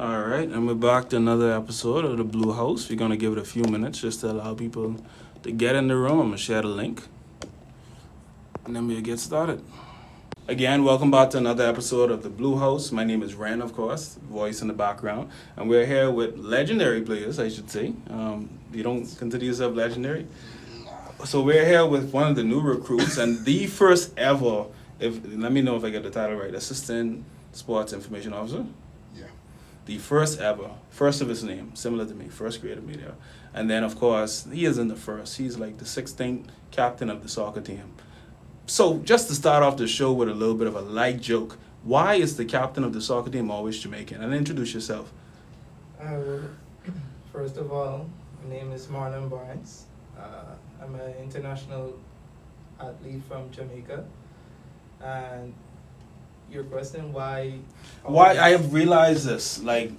All right, and we're back to another episode of the Blu House. We're gonna give it a few minutes just to allow people to get in the room. I'm gonna share the link, and then we'll get started. Again, welcome back to another episode of the Blu House. My name is Ren, of course, voice in the background, and we're here with legendary players, I should say. You don't consider yourself legendary, so we're here with one of the new recruits and the first ever. Let me know if I get the title right. Assistant Sports Information Officer. The first ever, first of his name, similar to me, first creative media. And then, of course, he isn't the first. He's like the 16th captain of the soccer team. So, just to start off the show with a little bit of a light joke, why is the captain of the soccer team always Jamaican? And introduce yourself. First of all, my name is Marlon Barnes. I'm an international athlete from Jamaica. And your question, why I have realized this, like,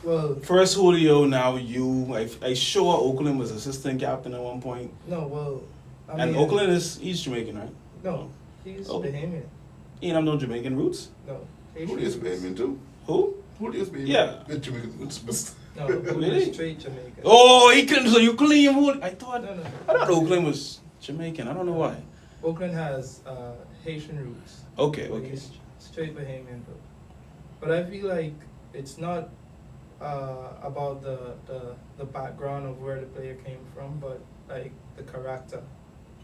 well, first Julio, now you. I sure Oakland was assistant captain at one point. No, well, and Oakland he's Jamaican, right? No, he's Bahamian. You have no Jamaican roots? No. Julio's Bahamian too. Who? Julio's Bahamian. Yeah. With Jamaican roots. No, really? Straight Jamaican. Oh, he couldn't. So you claim Julio? I thought Oakland Jamaican. was Jamaican. I don't know why. Oakland has Haitian roots. Okay. He's straight Bahamian though. But I feel like it's not about the background of where the player came from, but like the character.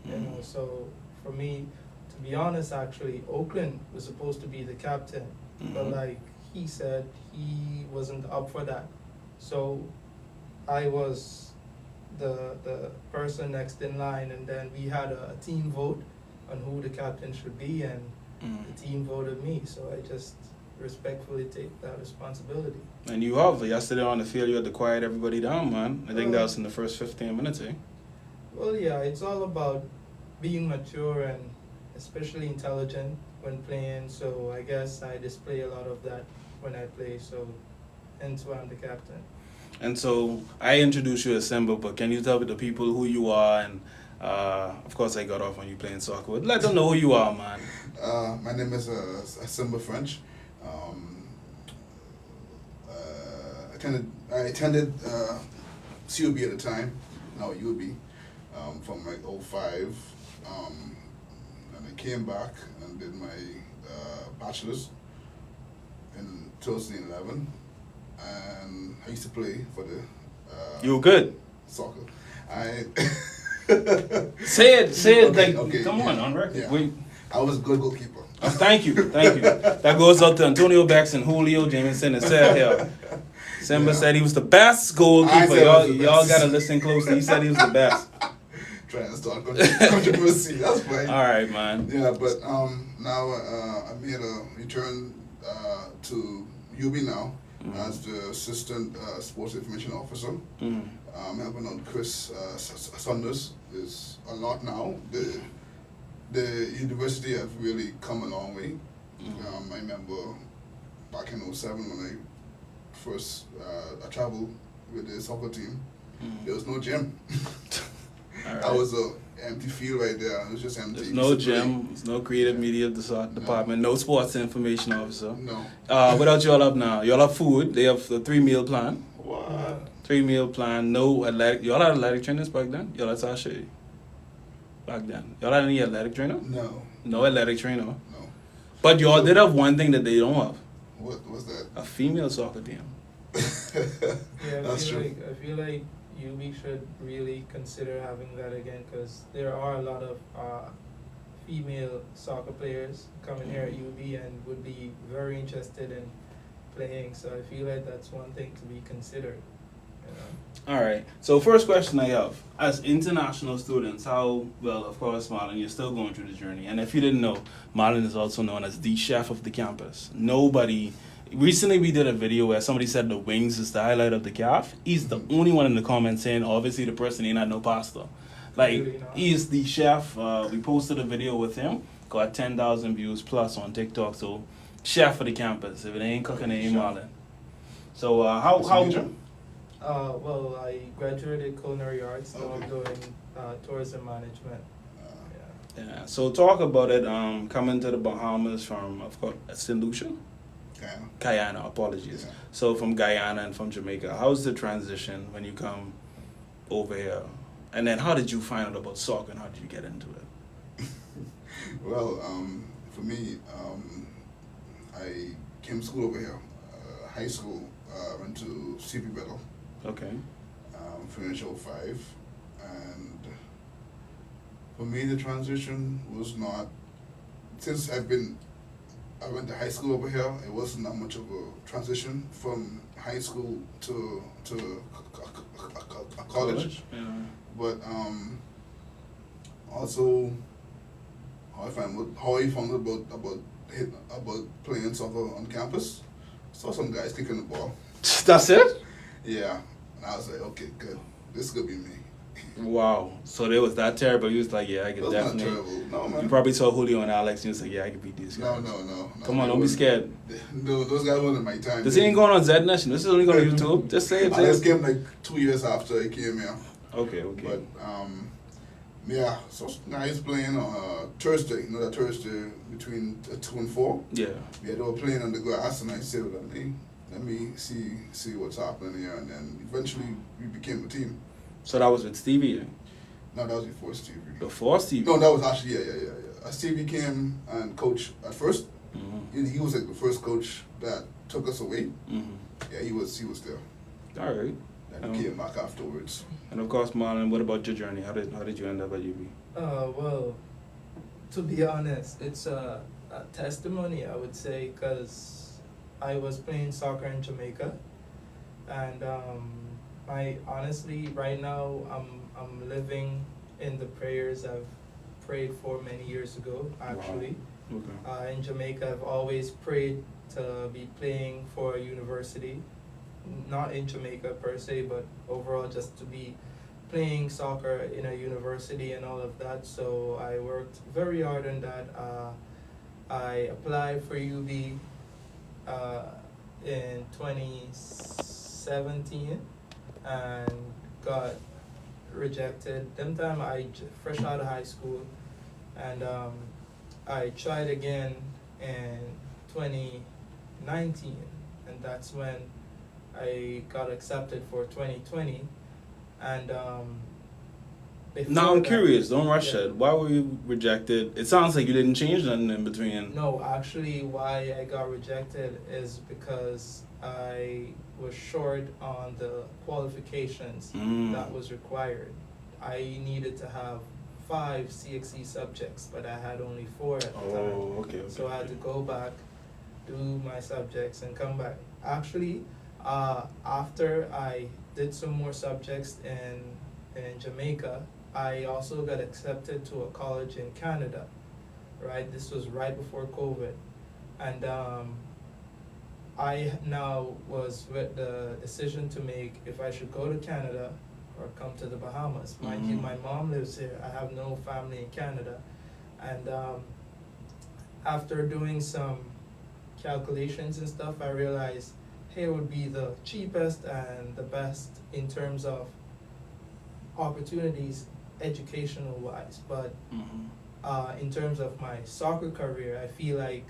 You know, so for me, to be honest, actually, Oakland was supposed to be the captain, but like he said, he wasn't up for that. So I was the person next in line, and then we had a team vote on who the captain should be, and the team voted me. So I just respectfully take that responsibility. And you have yesterday on the field, you had to quiet everybody down, man. I think that was in the first 15 minutes, eh? Well, yeah, it's all about being mature and especially intelligent when playing. So I guess I display a lot of that when I play. So hence why I'm the captain. And so I introduced you as Simba, but can you tell the people who you are? And of course, I got off on you playing soccer. But let them know who you are, man. My name is Simba French. I attended CUB at the time, now UB, from like 05. And I came back and did my bachelor's in 2011. And I used to play for the you were good. Soccer. Say it. Okay, come on record. Yeah. I was a good goalkeeper. Thank you. That goes out to Antonio Baxton, Julio, Jameson, and Seth Hill. Simba said he was the best goalkeeper. Y'all gotta listen closely. He said he was the best. Trying to start controversy. That's fine. All right, man. Yeah, but now I made a return to UB now as the assistant sports information officer. I'm helping out Chris Saunders. There's a lot now. The university have really come a long way. I remember back in 07 when I first I traveled with the soccer team. There was no gym. Right. That was a empty field right there. It was just empty. There's no gym, there's no creative media department, no sports information officer. No. What else y'all have now? Y'all have food. They have the 3-meal plan. What? 3-meal plan. No athletic. Y'all had athletic trainers back then? Y'all had Sasha back then. Y'all had any athletic trainer? No. No athletic trainer. No. But y'all did have one thing that they don't have. What was that? A female soccer team. Yeah, That's true. I feel like UB should really consider having that again, because there are a lot of female soccer players coming here at UB and would be very interested in playing. So I feel like that's one thing to be considered. You know? All right. So first question I have, as international students, how, well, of course, Marlon, you're still going through the journey. And if you didn't know, Marlon is also known as the chef of the campus. Recently we did a video where somebody said the wings is the highlight of the calf. He's the only one in the comments saying, obviously, the person ain't had no pasta. Like, Really not. he is the chef. We posted a video with him, got 10,000 views plus on TikTok. So, chef of the campus. If it ain't cooking, it ain't Marlon. So, how? Well, I graduated culinary arts. Now I'm doing tourism management. Yeah. So talk about it. Coming to the Bahamas from, of course, St. Lucia. Guyana, apologies. Yeah. So from Guyana and from Jamaica, how's the transition when you come over here? And then how did you find out about soccer and how did you get into it? Well, for me, I came to school over here. High school, went to CP Battle. Okay. Finished 05. And for me, the transition was not, since I went to high school over here, it wasn't that much of a transition from high school to a college. Yeah. But also how I found about playing soccer on campus. Saw some guys kicking the ball. That's it? Yeah, and I was like, okay, good. This could be me. Wow. So they was that terrible. You was like, yeah, I It could was not definitely. terrible. No, man. You probably saw Julio and Alex and you was like, yeah, I could beat these guys. No. Come on, They don't be wasn't- scared. No, those guys wasn't my time. This ain't going on Z Nation. This is only going on YouTube. Just say it. Say Alex it. came like 2 years after I came here. Okay. But yeah, so guys playing on Thursday, that Thursday between 2 and 4. Yeah. Yeah, they were playing on the grass, and I said, let me see what's happening here, and then eventually we became a team. So that was with Stevie. No, that was before Stevie. Before Stevie. No, that was actually yeah. Stevie came and coached at first. Mm-hmm. He was like the first coach that took us away. Mm-hmm. Yeah, he was there. All right. And he came back afterwards. And of course, Marlon, what about your journey? How did you end up at UB? Well, to be honest, it's a testimony, I would say, because I was playing soccer in Jamaica, and I honestly right now I'm living in the prayers I've prayed for many years ago. Actually, Wow. Okay. in Jamaica, I've always prayed to be playing for a university, not in Jamaica per se, but overall just to be playing soccer in a university and all of that. So I worked very hard on that. I applied for UB in 2017 and got rejected. Them time fresh out of high school, and I tried again in 2019, and that's when I got accepted for 2020. And Now I'm that- curious. Don't rush yeah. it. Why were you rejected? It sounds like you didn't change nothing in between. No, actually, why I got rejected is because I was short on the qualifications that was required. I needed to have 5 CXC subjects, but I had only 4 at the time. Oh, okay. So I had to go back, do my subjects, and come back. Actually, after I did some more subjects in Jamaica, I also got accepted to a college in Canada, right? This was right before COVID. And I now was with the decision to make if I should go to Canada or come to the Bahamas. Mind you, my mom lives here. I have no family in Canada. And after doing some calculations and stuff, I realized, hey, it would be the cheapest and the best in terms of opportunities educational wise. But in terms of my soccer career, I feel like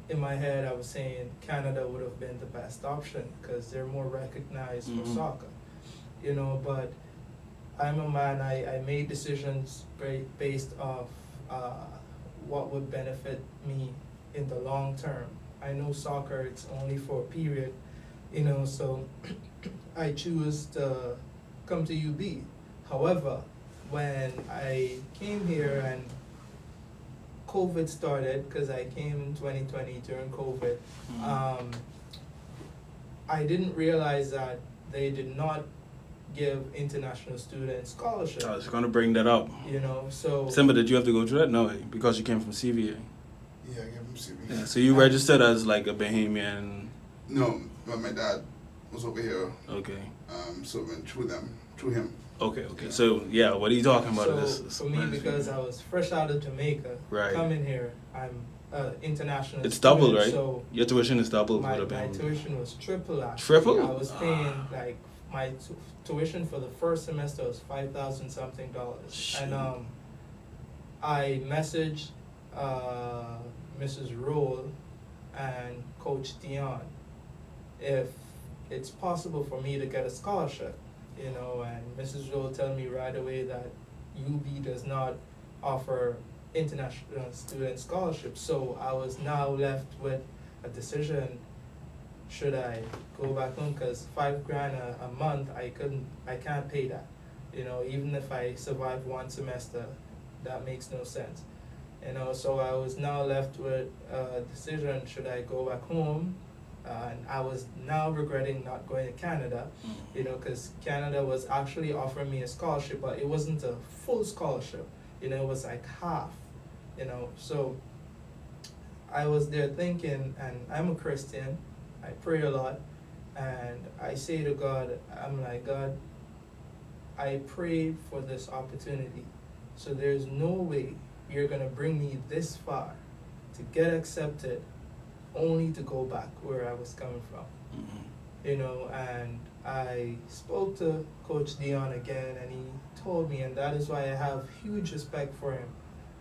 in my head I was saying Canada would have been the best option because they're more recognized for soccer, but I'm a man, I made decisions based off what would benefit me in the long term. I know soccer, it's only for a period, so I choose to come to UB. However, when I came here and COVID started, because I came in 2020 during COVID, I didn't realize that they did not give international students scholarships. I was going to bring that up. So Simba, did you have to go through that? No, because you came from CVA. Yeah, I gave him CV. Yeah, so you registered as like a Bahamian. No, but my dad was over here. Okay. So it went through him. Okay. So yeah, what are you talking about? So for me, because I was fresh out of Jamaica, Right. coming here, I'm international. It's doubled, student, right? So Your tuition is doubled my with a Bahamian. tuition was triple. Actually. Triple? I was paying like my tuition for the first semester was $5,000 something. Shoot. And I messaged Mrs. Roll, and Coach Dion if it's possible for me to get a scholarship, you know, and Mrs. Joel told me right away that UB does not offer international student scholarships. So I was now left with a decision: should I go back home? Because $5,000 a month, I can't pay that. You know, even if I survive one semester, that makes no sense. You know, so I was now left with a decision: should I go back home? And I was now regretting not going to Canada, you know, because Canada was actually offering me a scholarship, but it wasn't a full scholarship. You know, it was like half, you know. So I was there thinking, and I'm a Christian, I pray a lot, and I say to God, I'm like, God, I prayed for this opportunity, so there's no way you're going to bring me this far to get accepted only to go back where I was coming from. You know, and I spoke to Coach Dion again, and he told me, and that is why I have huge respect for him.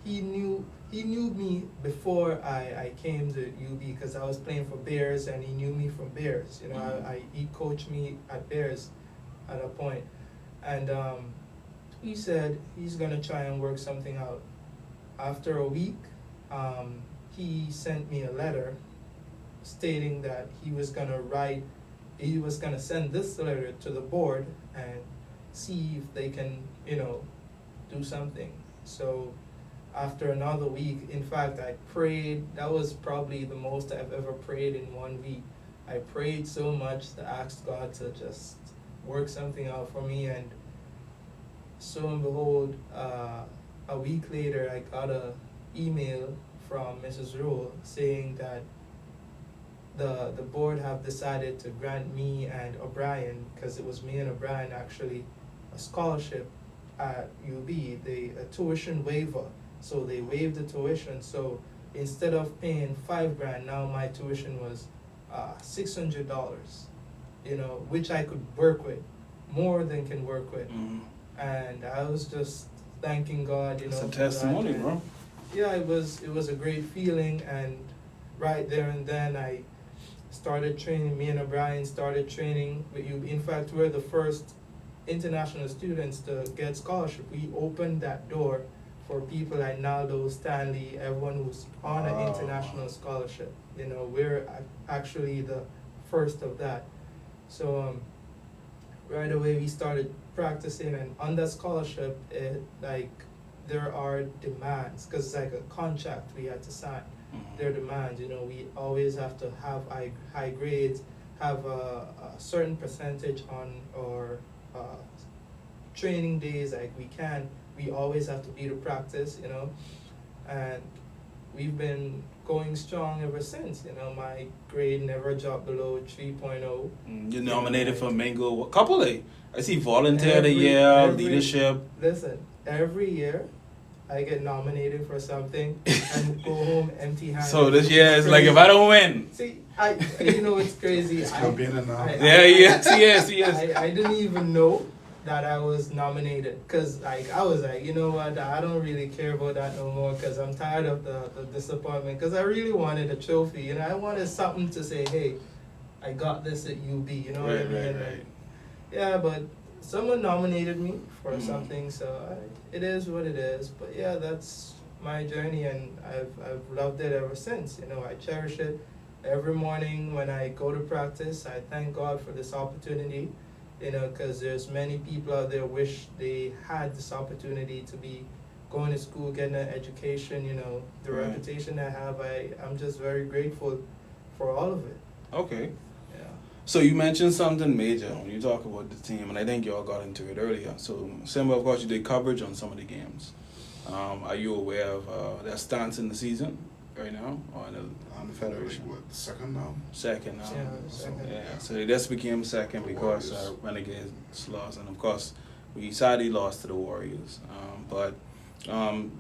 He knew me before I came to UB, because I was playing for Bears, and he knew me from Bears. You know, he coached me at Bears at a point, and he said he's gonna try and work something out. After a week, he sent me a letter stating that he was gonna send this letter to the board and see if they can, you know, do something. So after another week, in fact, I prayed. That was probably the most I've ever prayed in 1 week. I prayed so much to ask God to just work something out for me, and so and behold, a week later, I got a email from Mrs. Rule saying that the board have decided to grant me and O'Brien, because it was me and O'Brien actually, a scholarship at UB, a tuition waiver. So they waived the tuition. So instead of paying $5,000, now my tuition was $600. You know, which I could work with, more than can work with. And I was just thanking God. You know, it's a testimony, bro. Yeah, it was a great feeling, and right there and then I started training. Me and O'Brien started training with you. In fact, we're the first international students to get scholarship. We opened that door for people like Naldo, Stanley, everyone who's on an international scholarship. You know, we're actually the first of that. So right away we started practicing, and on that scholarship, there are demands, because it's like a contract we had to sign. Their demands, you know, we always have to have high grades, have a certain percentage on our training days, like we always have to be to practice, you know, and we've been going strong ever since. You know, my grade never dropped below 3.0. You're nominated for Mingo, couple of, I see volunteer of the year, leadership. Listen, every year I get nominated for something and go home empty-handed. So this year is like, if I don't win. See, you know, it's crazy. It's campaigning now. Yes. I didn't even know that I was nominated, because like I was like, you know what, I don't really care about that no more, because I'm tired of the disappointment, because I really wanted a trophy. You know, I wanted something to say, hey, I got this at UB, you know what I mean? Right. Yeah, but someone nominated me for something, so it is what it is. But yeah, that's my journey, and I've loved it ever since. You know, I cherish it. Every morning when I go to practice, I thank God for this opportunity. You know, because there's many people out there wish they had this opportunity to be going to school, getting an education. You know, the reputation I have, I'm just very grateful for all of it. Okay. Yeah. So you mentioned something major when you talk about the team, and I think you all got into it earlier. So Simba, of course, you did coverage on some of the games. Are you aware of their stance in the season right now, or in the federation? What, second now? Second now. Yeah, second. Yeah, so they just became second because Renegades lost, and of course we sadly lost to the Warriors. But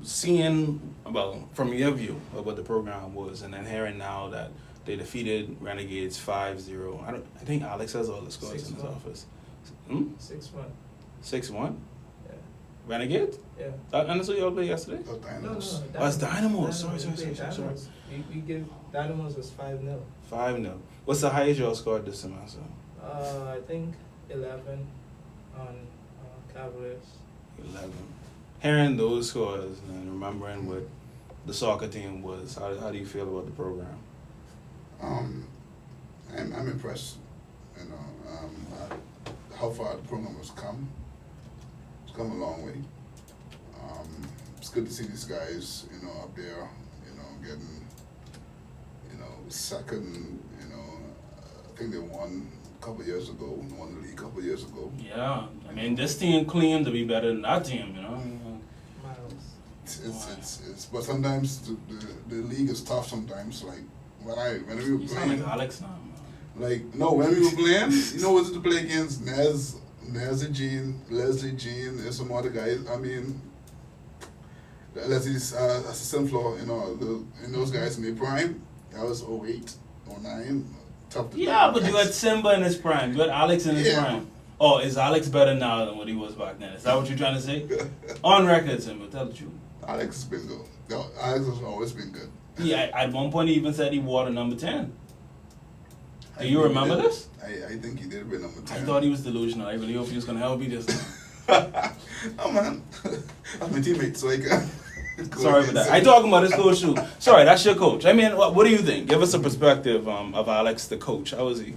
seeing, well, from your view of what the program was, and then hearing now that they defeated Renegades 5-0. I think Alex has all the scores in his office. 6-1. 6-1? Yeah. Renegade? Yeah. And that's what y'all played yesterday? The No, Dynamos. Oh, it's Dynamos. Dynamos. Sorry. We played Dynamos. We give Dynamos was 5-0. 5-0. What's the highest y'all scored this semester? I think 11 on Cavaliers. 11. Hearing those scores and remembering what the soccer team was, how do you feel about the program? I'm impressed. You know, how far the program has come. It's come a long way. It's good to see these guys, you know, up there, you know, getting, you know, second. You know, I think they won a couple of years ago. Won the league a couple of years ago. Yeah, I mean, this team claimed to be better than that team, you know. It's but sometimes the league is tough sometimes. Like when we were You sound playing, like Alex now. like no, when we were playing, you know, was it to play against Leslie Jean, there's some other guys. I mean, Leslie's assistant floor, you know, those guys in their prime. That was 08, 09. Tough to Yeah, play. but you had Simba in his prime. You had Alex in his prime. Oh, is Alex better now than what he was back then? Is that what you're trying to say? On record, Simba, tell the truth. Alex has been good. No, Alex has always been good. Yeah, at one point he even said he wore the number 10. I Do you think remember he did. this? I think he did with number 10. I thought he was delusional. I really hope he was going to help me this time. Oh man, I'm a teammate, so I can. Sorry about that. I talking about his coach too. Sorry, that's your coach. I mean, what do you think? Give us a perspective of Alex, the coach. How is he?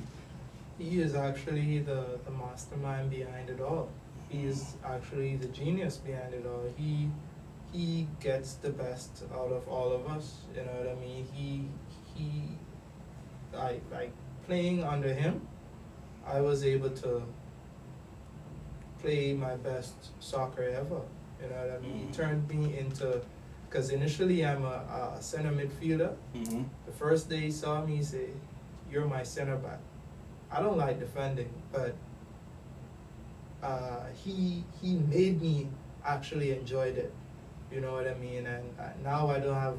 He is actually the mastermind behind it all. He is actually the genius behind it all. He gets the best out of all of us. You know what I mean? Like playing under him, I was able to play my best soccer ever. You know what I mean? He turned me into, because initially I'm a center midfielder. Mm-hmm. The first day he saw me, he said, "You're my center back." I don't like defending, but he made me actually enjoyed it. You know what I mean? And now I don't have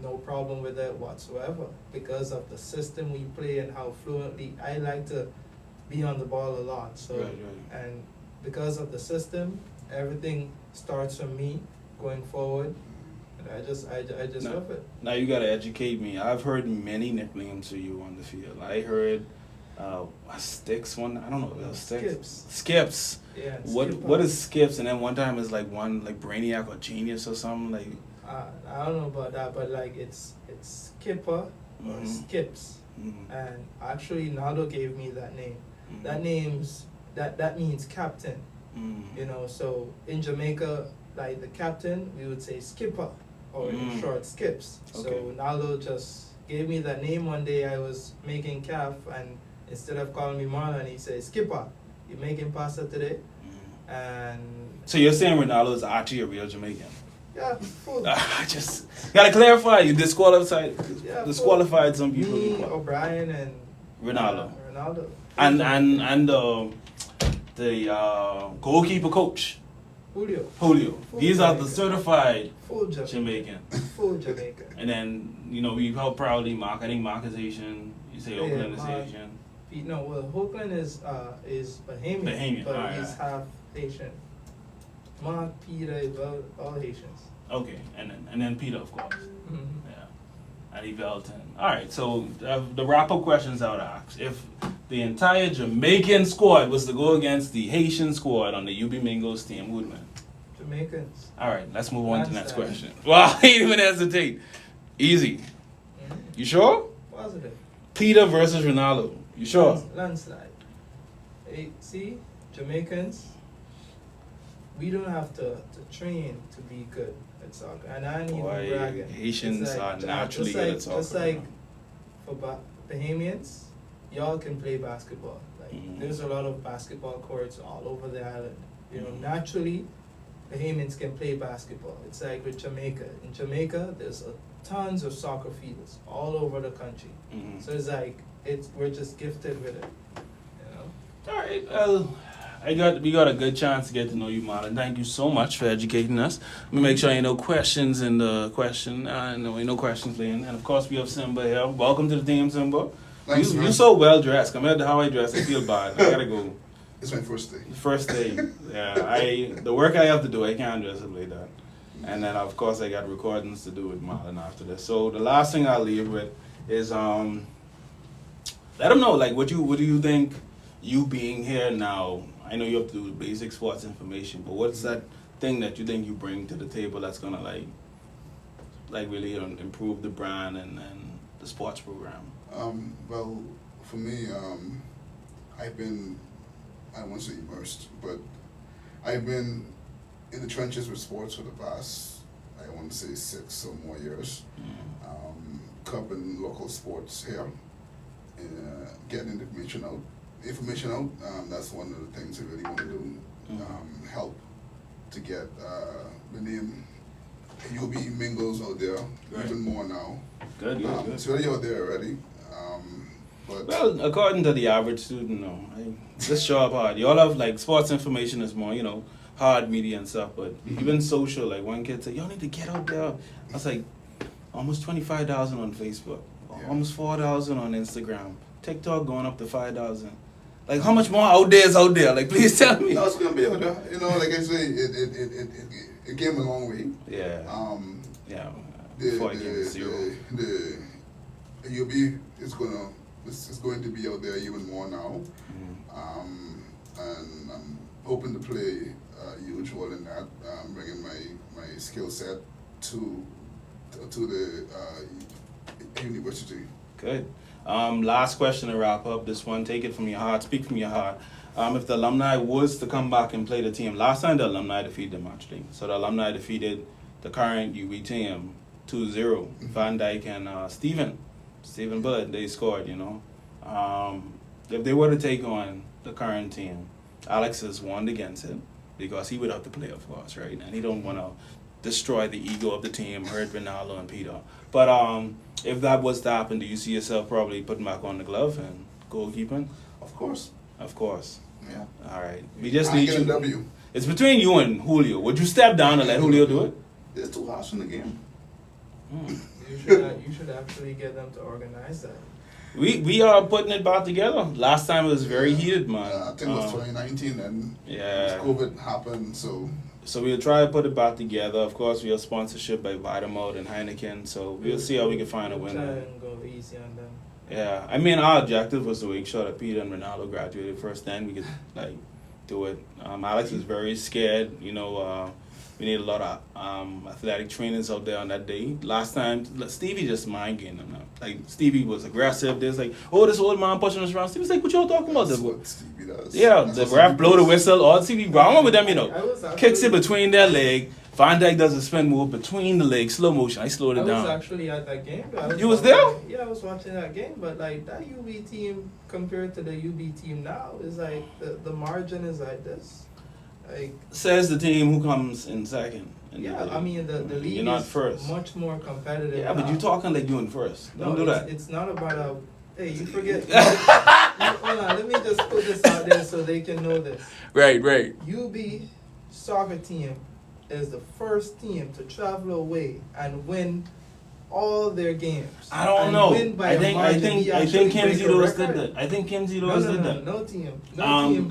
no problem with it whatsoever because of the system we play and how fluently I like to be on the ball a lot. So Right. and because of the system, everything starts from me going forward. And I just No. love it. Now you gotta educate me. I've heard many nicknames for you on the field. I heard Sticks one. I don't know. If it was Sticks. Skips. Yeah. What is Skips? And then one time it's like one like Brainiac or Genius or something like. I don't know about that, but like it's Skipper or Mhm. Skips. Mm-hmm. And actually Naldo gave me that name. Mm-hmm. That means captain. Mm-hmm. You know, so in Jamaica, like the captain, we would say skipper, or in short, skips. Okay. So Naldo just gave me that name one day. I was making calf, and instead of calling me Marlon, he said, "Skipper, you making pasta today?" Mm-hmm. And So you're saying Ronaldo is actually a real Jamaican? yeah, full. I just gotta clarify. You disqualified Yeah, disqualified some people. Me, O'Brien, and Ronaldo. Ronaldo. And the goalkeeper coach Julio. Julio. Full These are the Jamaican. certified Full Jamaican. Jamaican. Full Jamaican. And then we help proudly mark. I think Mark is Asian. You say Yeah, Oakland is Mark. Asian. No, well, Hoagland is Bahamian, Bahamian, but alright. he's half Haitian. Mark, Peter, is all Haitians. Okay, and then Peter, of course. Mm-hmm. Yeah, and Velton. All right, so the wrap-up questions I would ask: if the entire Jamaican squad was to go against the Haitian squad on the UB Mingoes team, who would win? Jamaicans. All right, let's move on to the next Landslide. question. Wow, he didn't even hesitate. Easy. Mm-hmm. You sure? Positive. Peter versus Ronaldo. You sure? Landslide. Hey, see, Jamaicans, we don't have to train to be good at soccer. And I ain't even Boy, bragging. Haitians It's are naturally good at soccer. Just like for Bahamians, y'all can play basketball. Like Mhm. there's a lot of basketball courts all over the island. You know, Mhm. naturally, Bahamians can play basketball. It's like with Jamaica. In Jamaica, there's tons of soccer fields all over the country. Mhm. So it's like we're just gifted with it. You know. All right. Well, we got a good chance to get to know you, Marlon. Thank you so much for educating us. Let me make sure ain't no questions in the question. Ain't no questions, Leon. And of course, we have Simba here. Welcome to the team, Simba. Thanks, you man. so well dressed. Compared to how I dress, I feel bad. I gotta go. It's my first day. First day, yeah. The work I have to do, I can't just play that. And then of course I got recordings to do with Marlon after this. So the last thing I'll leave with is let them know, like, what do you think, you being here now, I know you have to do basic sports information, but what's that thing that you think you bring to the table that's gonna like really improve the brand and the sports program? Well, for me, I've been, I won't say immersed, but I've been in the trenches with sports for the past, I want to say 6 or more years, covering local sports here, getting the information out. That's one of the things I really want to do, help to get the name UB Mingoes out there, even more now. Good. It's already out there already. But well, according to the average student, no. Just show up hard. Y'all have, like, sports information is more, hard media and stuff, but even social, like, one kid said, y'all need to get out there. I was like, almost 25,000 on Facebook, almost 4,000 on Instagram, TikTok going up to 5,000. Like, how much more out there is out there? Like, please tell me. No, it's gonna be out there. Like I say, it came a long way. Yeah. Before I gave it 0. The UB is going to be out there even more now, and I'm hoping to play a huge role in that, bringing my skill set to the university. Good. Last question to wrap up this one. Take it from your heart. Speak from your heart. If the alumni was to come back and play the team, last time the alumni defeated them actually. So the alumni defeated the current UB team 2-0. Van Dyke and Stephen Budd, they scored, If they were to take on the current team, Alex has warned against it because he would have to play, of course, right? And he don't want to destroy the ego of the team, hurt Ronaldo and Peter. But if that was to happen, do you see yourself probably putting back on the glove and goalkeeping? Of course. Of course. Yeah. All right. We just need you. W. It's between you and Julio. Would you step down and let Julio do it? There's 2 hearts in the game. You should actually get them to organize that. We are putting it back together. Last time it was very heated, man. I think it was 2019 and yeah. COVID happened, so we'll try to put it back together. Of course, we have sponsorship by Vitamalt and Heineken, so we'll see how we can find a winner. Try and go easy on them. Yeah, I mean, our objective was to make sure that Peter and Ronaldo graduated first, then we could do it. Alex is very scared. We need a lot of athletic trainers out there on that day. Last time, Stevie just mind gamed them. Like, Stevie was aggressive. There's like, oh, this old man pushing us around. Stevie's like, what y'all talking about? that's what Stevie does. Yeah, the ref blow the whistle. All Stevie Brown with them, kicks it between their leg. Van Dyke does a spin move between the legs, slow motion. I slowed it down. I was actually at that game. You was there? Yeah, I was watching that game. But like that UB team compared to the UB team now is like the margin is like this. Like, says the team who comes in second. Yeah, I mean the league you're not is first. much more competitive. Yeah, but you're talking like you in first. Don't do that. It's not about a. Hey, you forget. Hold on, let me just put this out there so they can know this. Right. UB soccer team is the first team to travel away and win all their games. I don't know. I think Kim Zito's did that. I think Kim Zito's did that. No team.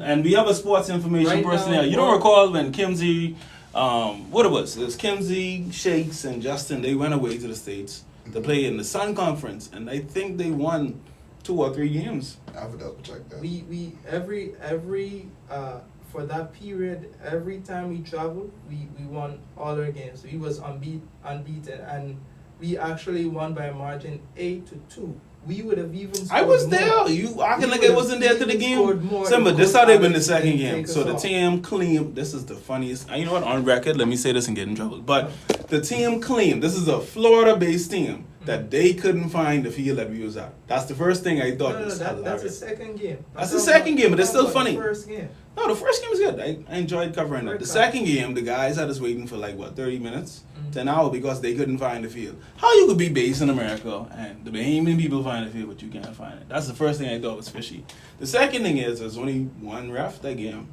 And we have a sports information person here. You don't recall when Kimsey, what it was? It was Kimsey, Shakes, and Justin. They went away to the States to play in the Sun Conference, and I think they won 2 or 3 games. I would double check that. We every for that period, every time we traveled, we won all our games. We was unbeaten, and we actually won by a margin 8-2. We would have even scored I was more. there. You acting like I wasn't there to the game. Simba, this how they win the second game. So the team claimed, this is the funniest. You know what? On record, let me say this and get in trouble. But the team claimed, this is a Florida-based team, that they couldn't find the field that we was at. That's the first thing I thought was hilarious. That's the second game. That's the second game, but it's still funny. The first game. No, the first game was good. I enjoyed covering it. The second game, the guys had us waiting for 30 minutes to an hour because they couldn't find the field. How you could be based in America and the Bahamian people find the field, but you can't find it? That's the first thing I thought was fishy. The second thing is there's only one ref that game.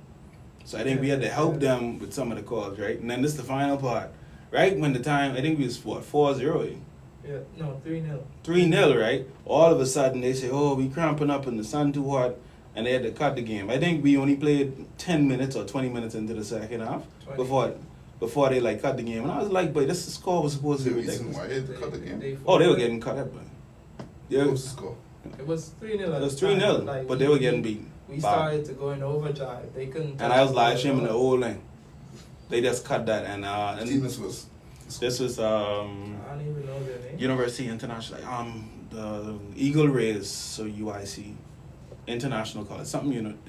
So I think we had to help them with some of the calls, right? And then this is the final part, right? When the time, I think we was 4-0. Yeah, no, 3-0. 3-0, right? All of a sudden they say, oh, we cramping up and the sun too hot. and they had to cut the game. I think we only played 10 minutes or 20 minutes into the second half 20. before they like cut the game. And I was like, but this score was supposed to The be reason ridiculous. why they had to cut the game. Oh, they were getting cut up, man. Yeah, What was the score? It was 3-0. it was 3-0, Like, but they were getting beat. We bad. started to go in overdrive. They couldn't. And I was live streaming the whole thing. They just cut that, and Team this was. this was I don't even know their name. University International, the Eagle Rays, so UIC, International College,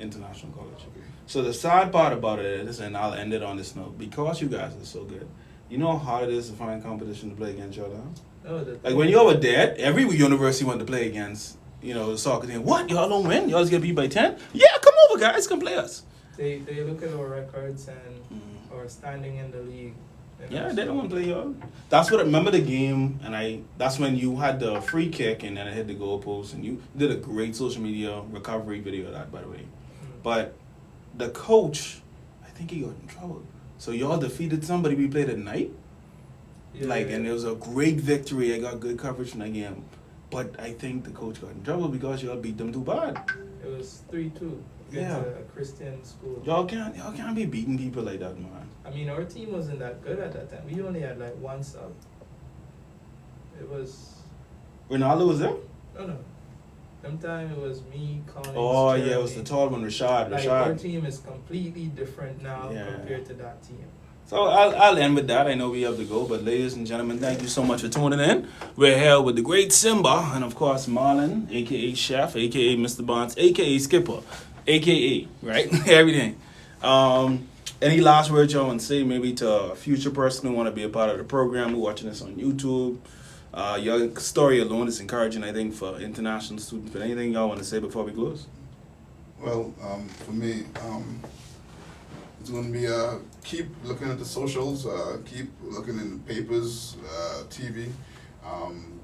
International College. Okay. So the sad part about it is, and I'll end it on this note, because you guys are so good, you know how hard it is to find competition to play against each other? No, Like when you were dead, every university wanted to play against, the soccer team. What? Y'all don't win? Y'all just get beat by 10? Yeah, come over, guys, come play us. They look at our records and our standing in the league. Yeah, they don't want to play y'all. That's what I remember the game, and that's when you had the free kick, and then I hit the goalpost, and you did a great social media recovery video of that, by the way. But the coach, I think he got in trouble. So y'all defeated somebody we played at night, and it was a great victory. I got good coverage from that game, but I think the coach got in trouble because y'all beat them too bad. It was 3-2 against a Christian school. Y'all can't be beating people like that, man. I mean, our team wasn't that good at that time. We only had like one sub. It was Ronaldo was there? no. Sometime it was me, Collins. Oh Jeremy. yeah, it was the tall one, Rashad. Like our team is completely different now compared to that team. So I'll end with that. I know we have to go, but ladies and gentlemen, thank you so much for tuning in. We're here with the great Simba, and of course Marlon, aka Chef, aka Mr. Barnes, aka Skipper, aka right everything. Any last words y'all want to say, maybe to a future person who want to be a part of the program, who watching this on YouTube? Your story alone is encouraging, I think, for international students. But anything y'all want to say before we close? Well, for me, it's going to be keep looking at the socials, keep looking in the papers, TV.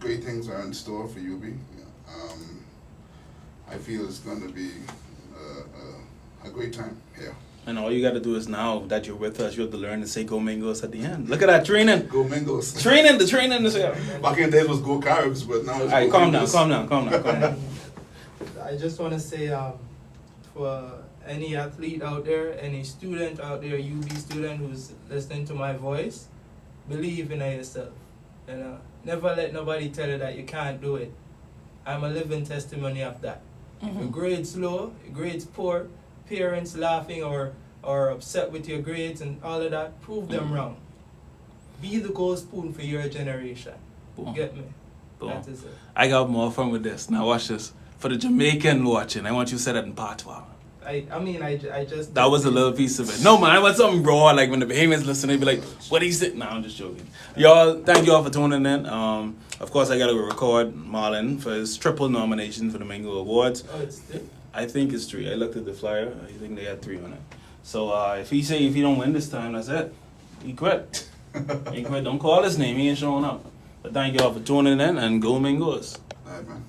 Great things are in store for UB. I feel it's going to be a great time here. And all you got to do is now that you're with us, you have to learn to say GoMingoes at the end. Look at that training. GoMingoes. The training is here. Back in the days was Go Caribs, but now it's All right, GoMingoes. calm down. I just want to say, for any athlete out there, any student out there, UB student who's listening to my voice, believe in yourself. Never let nobody tell you that you can't do it. I'm a living testimony of that. If your grades low, your grades poor, parents laughing or upset with your grades and all of that, prove them wrong. Be the gold spoon for your generation. Boom. Get me? Boom. That is it. I got more fun with this. Now watch this. For the Jamaican watching, I want you to say that in patois. I just... That was a little piece of it. No, man, I want something raw. Like when the Bahamians listen, they be like, what he said? Nah, I'm just joking. Y'all, thank y'all for tuning in. Of course, I got to record Marlon for his triple nomination for the Mingoes Awards. Oh, it's three? I think it's 3. I looked at the flyer. I think they had 3 on it. So if he don't win this time, that's it. He quit. He quit. Don't call his name. He ain't showing up. But thank y'all for tuning in, and go Mingoes. All right, man.